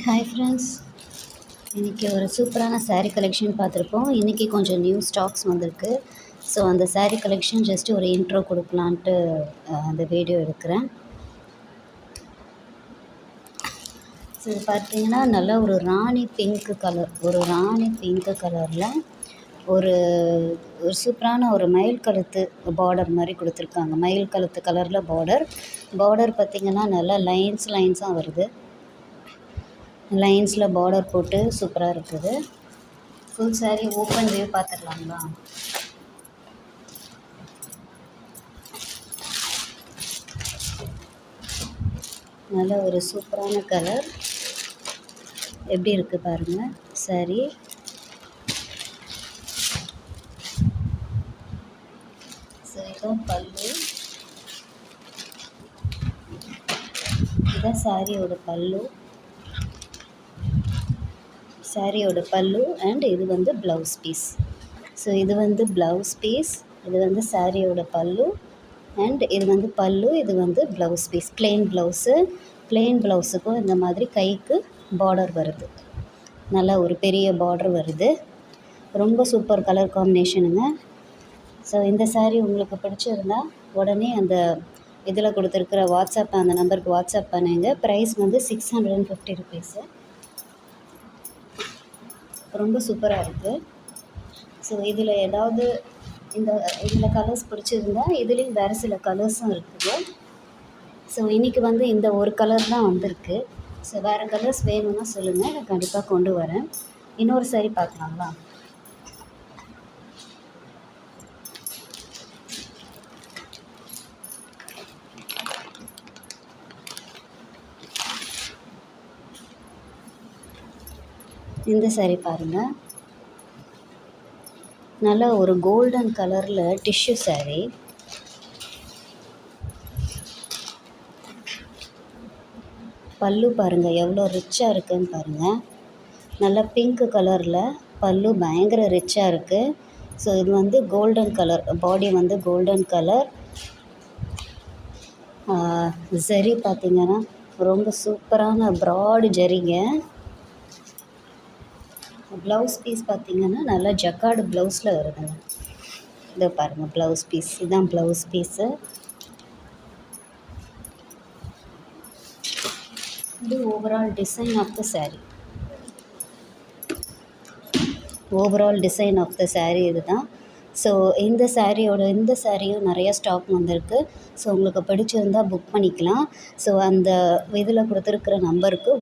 Hi friends, இன்றைக்கி ஒரு சூப்பரான saree கலெக்ஷன் பார்த்துருப்போம். இன்றைக்கி கொஞ்சம் நியூ ஸ்டாக்ஸ் வந்திருக்கு. ஸோ அந்த saree கலெக்ஷன் ஜஸ்ட் ஒரு இன்ட்ரோ கொடுக்கலான்ட்டு அந்த வீடியோ எடுக்கிறேன். ஸோ இது பார்த்தீங்கன்னா நல்லா ஒரு ராணி பிங்க் கலரில் ஒரு ஒரு சூப்பரான ஒரு மயில் கழுத்து பார்டர் மாதிரி கொடுத்துருக்காங்க. மயில் கழுத்து கலரில் பார்டர் பார்த்திங்கன்னா நல்லா லைன்ஸாக வருது. லைன்ஸில் பார்டர் போட்டு சூப்பராக இருக்குது. ஃபுல் saree ஓப்பன் வியூ பார்த்துடலாங்களா? நல்ல ஒரு சூப்பரான கலர் எப்படி இருக்குது பாருங்கள் saree. ஸோ இதுதான் பல்லு, இதுதான் சாரியோட பல்லு அண்ட் இது வந்து ப்ளவுஸ் பீஸ். ஸோ இது வந்து ப்ளவுஸ் பீஸ், இது வந்து சாரியோட பல்லு அண்ட் இது வந்து பல்லு, இது வந்து ப்ளவுஸ் பீஸ். ப்ளெயின் ப்ளவுஸுக்கும் இந்த மாதிரி கைக்கு பார்டர் வருது. நல்லா ஒரு பெரிய பார்டர் வருது. ரொம்ப சூப்பர் கலர் காம்பினேஷனுங்க. ஸோ இந்த saree உங்களுக்கு பிடிச்சிருந்தா உடனே அந்த இதில் கொடுத்துருக்குற அந்த நம்பருக்கு வாட்ஸ்அப் பண்ணுங்க. ப்ரைஸ் வந்து 650 ருபீஸு. ரொம்ப சூப்பராக இருக்குது. ஸோ இதில் ஏதாவது இதில் கலர்ஸ் பிடிச்சிருந்தா இதுலேயும் வேறு சில கலர்ஸும் இருக்குது. ஸோ இன்றைக்கி வந்து இந்த ஒரு கலர் தான் வந்திருக்கு. ஸோ வேறு கலர்ஸ் வேணும்னா சொல்லுங்கள், நான் கண்டிப்பாக கொண்டு வரேன். இன்னொரு saree பார்க்கலாங்களா? இந்த saree பாருங்கள், நல்லா ஒரு கோல்டன் கலரில் டிஷ்யூ saree. பல்லு பாருங்கள் எவ்வளோ ரிச்சாக இருக்குதுன்னு பாருங்கள். நல்லா பிங்க் கலரில் பல்லு பயங்கர ரிச்சாக இருக்குது. ஸோ இது வந்து கோல்டன் கலர், பாடி வந்து கோல்டன் கலர். ஜரி பார்த்திங்கன்னா ரொம்ப சூப்பரான ப்ராடு ஜரிங்க. ப்ளவுஸ் பீஸ் பார்த்திங்கன்னா நல்லா ஜக்கார்டு ப்ளவுஸில் வருதுங்க. இதை பாருங்கள் ப்ளவுஸ் பீஸ், இதுதான் ப்ளவுஸ் பீஸு. இது overall design of the saree இதுதான். ஸோ இந்த சாரியும் நிறைய ஸ்டாக் வந்திருக்கு. ஸோ உங்களுக்கு பிடிச்சிருந்தால் புக் பண்ணிக்கலாம். ஸோ அந்த இதில் கொடுத்துருக்குற நம்பருக்கு